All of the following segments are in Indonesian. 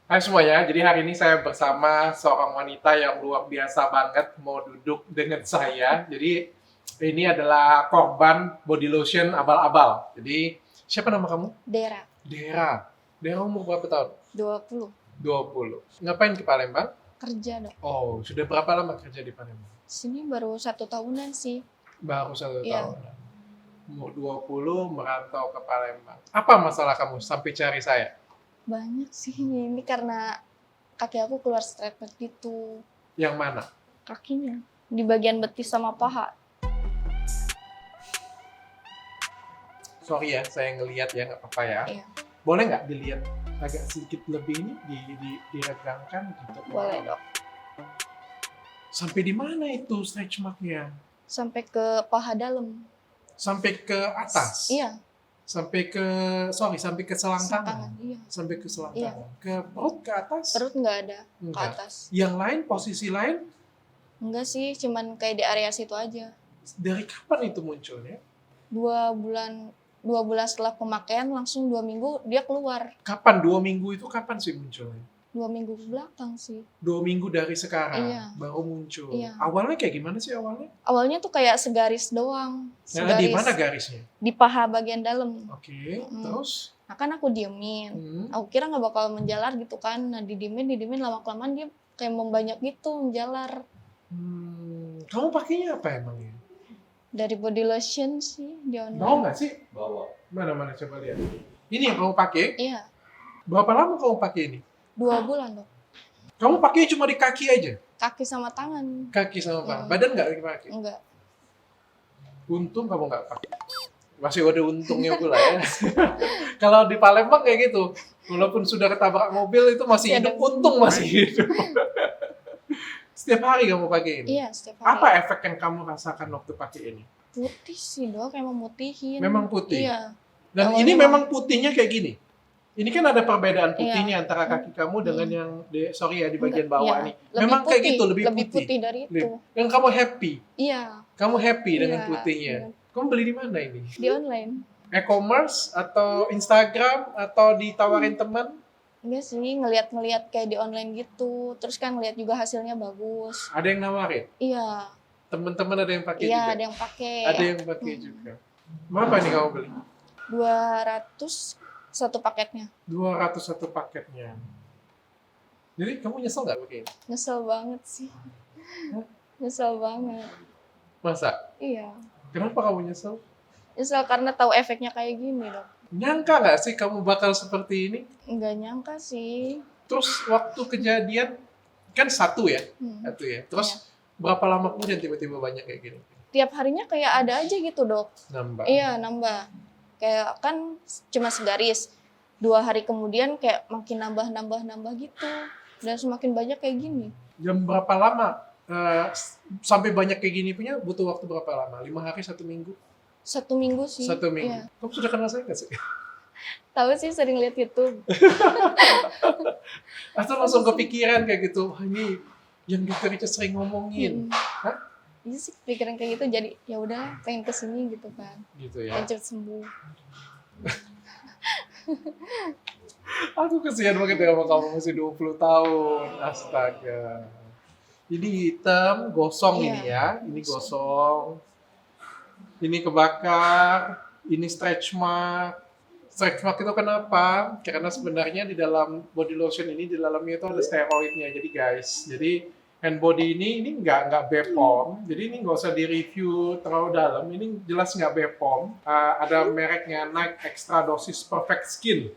Hai semuanya, jadi hari ini saya bersama seorang wanita yang luar biasa banget mau duduk dengan saya. Jadi ini adalah korban body lotion abal-abal. Jadi siapa nama kamu? Dera, Dera. Dera umur berapa tahun? 20. 20. Ngapain ke Palembang? Kerja dok. Oh, sudah berapa lama kerja di Palembang? Sini baru 1 tahunan sih. Baru 1 Iya. tahun. Umur 20 merantau ke Palembang. Apa masalah kamu sampai cari saya? Banyak sih. Ini karena kaki aku keluar strepet gitu. Yang mana? Kakinya. Di bagian betis sama paha. Sorry ya, saya ngelihat ya, nggak apa-apa ya. Iya. Boleh nggak dilihat agak sedikit lebih ini, diregangkan gitu? Boleh dok. Sampai di mana itu stretch mark-nya? Sampai ke paha dalam. Sampai ke atas? Iya. Sampai ke selangkangan? Selangkangan. Iya. Sampai ke selangkangan? Iya. Ke perut, ke atas? Perut nggak ada. Ke Enggak. atas. Yang lain, posisi lain, Enggak sih. Cuman kayak di area situ aja. dari kapan itu munculnya? 2 bulan setelah pemakaian langsung 2 minggu dia keluar. Kapan? 2 minggu itu kapan sih munculnya? 2 minggu ke belakang sih. 2 minggu dari sekarang Iya. baru muncul. Iya. Awalnya kayak gimana sih awalnya? Awalnya tuh kayak segaris doang. Nah, di mana garisnya? Di paha bagian dalam. Oke, terus? Nah kan aku diemin. Aku kira nggak bakal menjalar gitu kan. Nah didiemin lama-kelamaan dia kayak membanyak gitu menjalar. Kamu pakainya apa emangnya? Dari body lotion sih di online. Mau nggak sih? Bawa. Mana coba lihat. Ini yang kamu pakai? Iya, Berapa lama kamu pakai ini? 2 bulan dok. Kamu pakai cuma di kaki aja? Kaki sama tangan. Kaki sama tangan. Badan nggak dipakai? Enggak. Untung kamu nggak pakai. Masih ada untungnya pula ya. Kalau di Palembang kayak gitu. Walaupun sudah ketabrak mobil itu masih Masih ada hidup, untung masih hidup. Setiap hari kamu pakai ini? Iya setiap hari. Apa efek yang kamu rasakan waktu pakai ini? Putih sih dok, kayak memutihin. Memang putih? Iya. Dan Awalnya ini memang putihnya kayak gini. Ini kan ada perbedaan Iya. putihnya antara kaki kamu dengan yang di bagian Enggak, bawah iya. nih. Lebih Memang kayak putih, gitu, lebih putih. dari itu. Dan kamu happy. Iya. Kamu happy dengan Iya, putihnya. iya. Kamu beli di mana ini? Di online. E-commerce atau Instagram atau ditawarin teman? Enggak sih, ngeliat kayak di online gitu. Terus kan ngeliat juga hasilnya bagus. Ada yang nawarin? Iya. Teman-teman ada yang pakai Iya, juga? ada yang pakai. Ada yang pakai juga. Berapa nih kamu beli? 200 satu paketnya. 201 paketnya. Jadi kamu nyesel nggak pakai ini? Nyesel banget sih. Nyesel banget. Masa? Iya. Kenapa kamu nyesel? Nyesel karena tahu efeknya kayak gini dok. Nyangka nggak sih kamu bakal seperti ini? Enggak nyangka sih. Terus waktu kejadian kan satu ya, Hmm. satu ya. Terus berapa lama kemudian tiba-tiba banyak kayak gini? Tiap harinya kayak ada aja gitu dok. Nambah. Iya nambah. Kayak kan cuma segaris. 2 hari kemudian kayak makin nambah gitu. Dan semakin banyak kayak gini. Jam berapa lama sampai banyak kayak gini punya butuh waktu berapa lama? 5 hari, 1 minggu? 1 minggu sih. 1 minggu. Iya. Kamu sudah kenal saya nggak sih? Tahu sih sering lihat YouTube. Atau langsung kepikiran kayak gitu, wah ini yang dokter Rica sering ngomongin. Hah? Iya sih pikiran kayak gitu jadi ya udah pengen kesini gitu kan. Gitu ya. Pengen cepet sembuh. Aku kesian banget ya sama kamu masih 20 tahun. Astaga. Ini hitam, gosong Iya, ini ya. Ini gosong. Ini kebakar. Ini stretch mark. Stretch mark itu kenapa? Karena sebenarnya di dalam body lotion ini, di dalamnya itu ada steroidnya. Jadi guys, jadi hand body ini nggak BPOM. Jadi ini nggak usah di-review terlalu dalam. Ini jelas nggak BPOM. Ada mereknya Nike Extra Dosis Perfect Skin.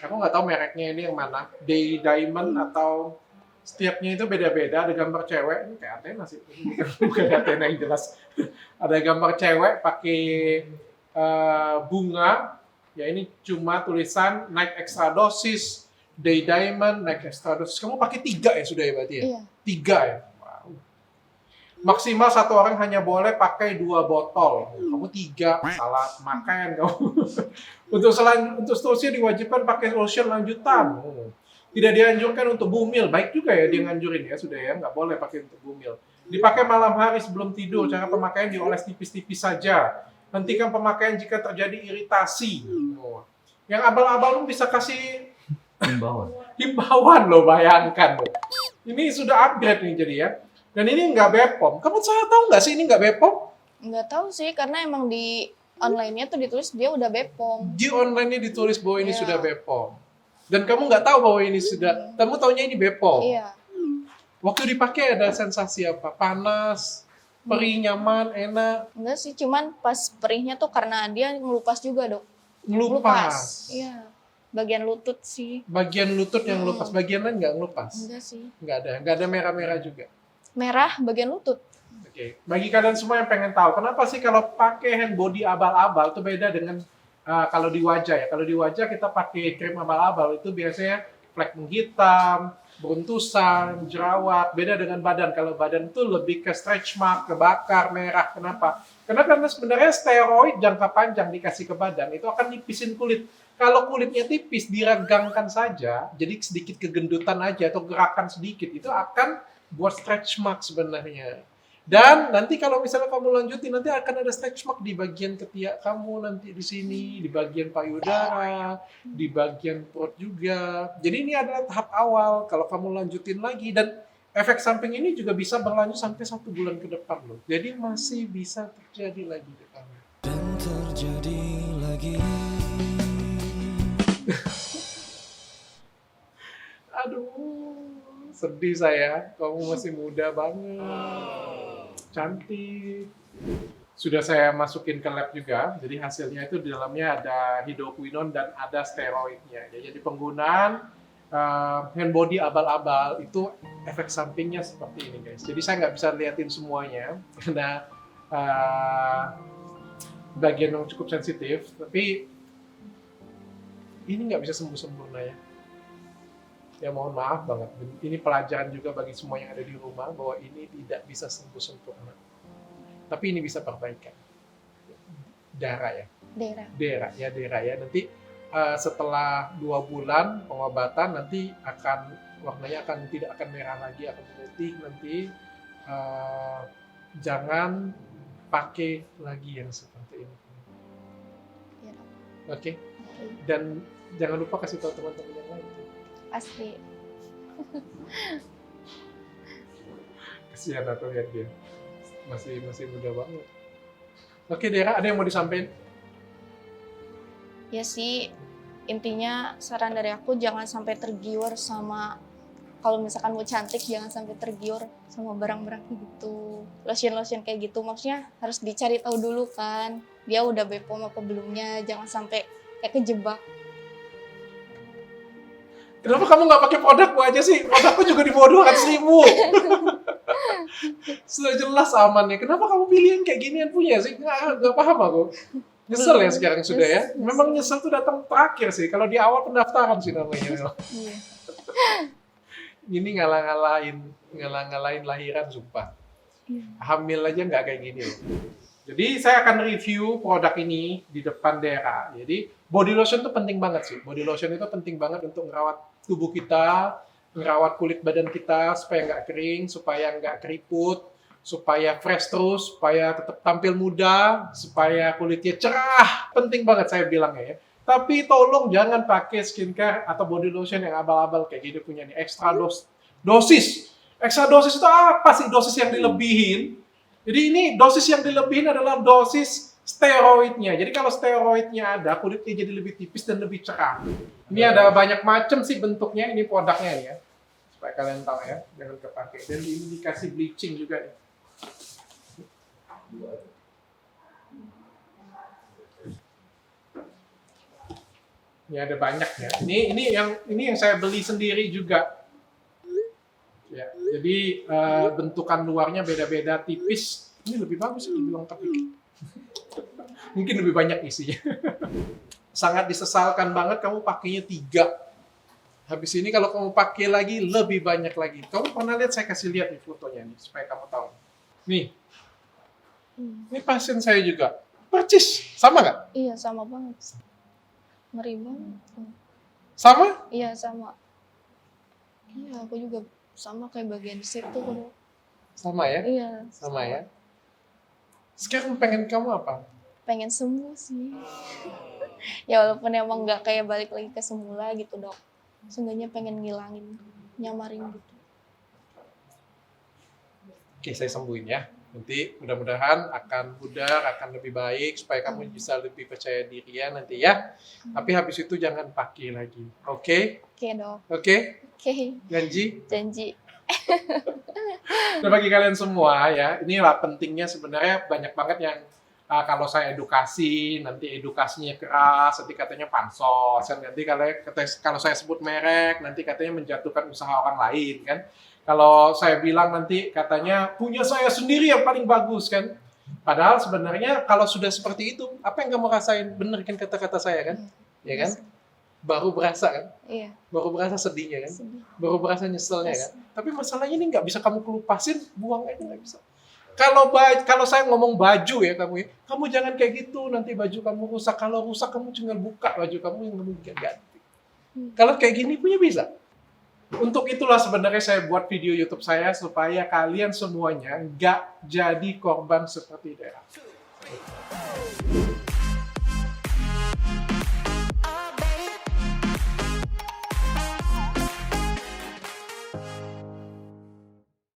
Aku nggak tahu mereknya ini yang mana. Day Diamond atau setiapnya itu beda-beda. Ada gambar cewek. Ini kayak Athena sih. Bukan Athena yang jelas. Ada gambar cewek pakai bunga. Ya ini cuma tulisan Nike Extra Dosis, Day Diamond, Nike Extra Dosis. Kamu pakai 3 ya sudah ya berarti ya? Iya. 3 ya? Wow. Maksimal 1 orang hanya boleh pakai 2 botol. Kamu 3, salah makan kamu. Untuk seterusnya diwajibkan pakai lotion lanjutan. Tidak dianjurkan untuk bumil. Baik juga ya dia nganjurin ya, sudah ya, nggak boleh pakai untuk bumil. Dipakai malam hari sebelum tidur. Cara pemakaian dioles tipis-tipis saja. Hentikan pemakaian jika terjadi iritasi. Yang abal-abal bisa kasih Himbauan. Himbauan loh, bayangkan loh. Ini sudah upgrade nih jadi ya. Dan ini nggak Bepom. Kamu saya tahu nggak sih ini nggak Bepom? Nggak tahu sih, karena emang di online-nya tuh ditulis dia udah Bepom. Di online-nya ditulis bahwa ini Iya. sudah Bepom. Dan kamu nggak tahu bahwa ini sudah, kamu taunya ini Bepom. Iya. Waktu dipakai ada sensasi apa? Panas, perih, nyaman, enak, Enggak sih, cuman pas perihnya tuh karena dia ngelupas juga, Dok. ngelupas. Iya. Bagian lutut sih. Bagian lutut yang ngelupas, bagian lain nggak ngelupas. Enggak sih. Nggak ada merah-merah juga. Merah bagian lutut. Oke, bagi kalian semua yang pengen tahu, kenapa sih kalau pakai hand body abal-abal itu beda dengan kalau di wajah ya? Kalau di wajah kita pakai krim abal-abal itu biasanya flek menghitam, beruntusan, jerawat. Beda dengan badan. Kalau badan itu lebih ke stretch mark, kebakar, merah. Kenapa? Karena sebenarnya steroid jangka panjang dikasih ke badan itu akan nipisin kulit. Kalau kulitnya tipis, diregangkan saja, jadi sedikit kegendutan aja atau gerakan sedikit, itu akan buat stretch mark sebenarnya. Dan nanti kalau misalnya kamu lanjutin, nanti akan ada stretch mark di bagian ketiak kamu, nanti di sini, di bagian payudara, di bagian perut juga. Jadi ini adalah tahap awal. Kalau kamu lanjutin lagi, dan efek samping ini juga bisa berlanjut sampai 1 bulan ke depan loh. Jadi masih bisa terjadi lagi di kamu. Dan terjadi lagi. Aduh, sedih saya. Kamu masih muda banget, cantik. Sudah saya masukin ke lab juga, jadi hasilnya itu di dalamnya ada hidroquinone dan ada steroidnya. Ya, jadi penggunaan hand body abal-abal itu efek sampingnya seperti ini guys. Jadi saya nggak bisa liatin semuanya karena bagian yang cukup sensitif, tapi ini nggak bisa sembuh sempurna ya. Ya mohon maaf banget. Ini pelajaran juga bagi semua yang ada di rumah bahwa ini tidak bisa sembuh sempurna. Tapi ini bisa perbaikan. Darah ya. Darah ya. Nanti setelah 2 bulan pengobatan nanti warnanya tidak akan merah lagi, akan putih nanti. Jangan pakai lagi yang seperti ini. Iya, Dok. Oke. Dan jangan lupa kasih tahu teman-teman yang lain. Pasti. Kasihan aku lihat dia. Masih muda banget. Oke, Dera, ada yang mau disampaikan? Ya sih, intinya saran dari aku jangan sampai tergiur sama, kalau misalkan mau cantik jangan sampai tergiur sama barang-barang kayak gitu. Lotion kayak gitu, maksudnya harus dicari tahu dulu kan. Dia udah Bepom apa belumnya, jangan sampai kayak kejebak. Kenapa kamu nggak pakai produkku aja sih? Produkku juga di bawah 200.000. Sudah jelas amannya. Kenapa kamu pilih yang kayak ginian punya sih? Nggak paham aku. Nyesel ya sekarang sudah ya. Memang nyesel tuh datang terakhir sih. Kalau di awal pendaftaran sih namanya. Iya. Ini ngalah-ngalahin lahiran sumpah. Hamil aja nggak kayak gini loh. Jadi saya akan review produk ini di depan Dera. Jadi body lotion itu penting banget sih. Body lotion itu penting banget untuk merawat tubuh kita, merawat kulit badan kita supaya nggak kering, supaya nggak keriput, supaya fresh terus, supaya tetap tampil muda, supaya kulitnya cerah. Penting banget saya bilangnya ya. Tapi tolong jangan pakai skincare atau body lotion yang abal-abal kayak gini punya nih. Extra dosis. Extra dosis itu apa sih dosis yang dilebihin? Jadi ini dosis yang dilebihin adalah dosis steroidnya. Jadi kalau steroidnya ada, kulitnya jadi lebih tipis dan lebih cerah. Ini ada banyak macam sih bentuknya. Ini produknya nih ya. Supaya kalian tahu ya, jangan kepake. Dan ini dikasih bleaching juga nih. Ini ada banyak ya. Ini yang saya beli sendiri juga. Ya, jadi bentukan luarnya beda-beda tipis. Ini lebih bagus dibilang tapi mungkin lebih banyak isinya. Sangat disesalkan banget kamu pakainya 3. Habis ini kalau kamu pakai lagi lebih banyak lagi. Kamu pernah lihat saya kasih lihat nih fotonya nih supaya kamu tahu. Nih. Ini pasien saya juga. Percis, sama nggak? Iya, sama banget. Ngeri banget. Sama? Iya, sama. Iya, aku juga sama kayak bagian situ. Sama ya? Iya. Sama ya? Sekarang pengen kamu apa? Pengen sembuh sih. Ya walaupun emang nggak kayak balik lagi ke semula gitu, Dok. seenggaknya pengen ngilangin, nyamarin gitu. Oke, saya sembuhin ya. Nanti mudah-mudahan akan pudar, akan lebih baik supaya kamu bisa lebih percaya dirian nanti ya. Tapi habis itu jangan pakai lagi. Oke? Oke dok. Oke? Oke, Janji? janji. Nah, bagi kalian semua ya, inilah pentingnya sebenarnya banyak banget yang kalau saya edukasi, nanti edukasinya keras, nanti katanya pansos, kan? Nanti kalau saya sebut merek, nanti katanya menjatuhkan usaha orang lain, kan? Kalau saya bilang nanti katanya punya saya sendiri yang paling bagus, kan? Padahal sebenarnya kalau sudah seperti itu, apa yang kamu rasain? Bener kan kata-kata saya, kan? Ya kan? Baru berasa kan? Iya. Baru berasa sedihnya kan? Sedih. Baru berasa nyeselnya kan? Tapi masalahnya ini nggak bisa kamu kelupasin, buang aja nggak bisa. Kalau saya ngomong baju ya kamu jangan kayak gitu, nanti baju kamu rusak. Kalau rusak kamu tinggal buka baju kamu yang kamu ganti. Kalau kayak gini punya bisa. Untuk itulah sebenarnya saya buat video YouTube saya supaya kalian semuanya nggak jadi korban seperti Dera.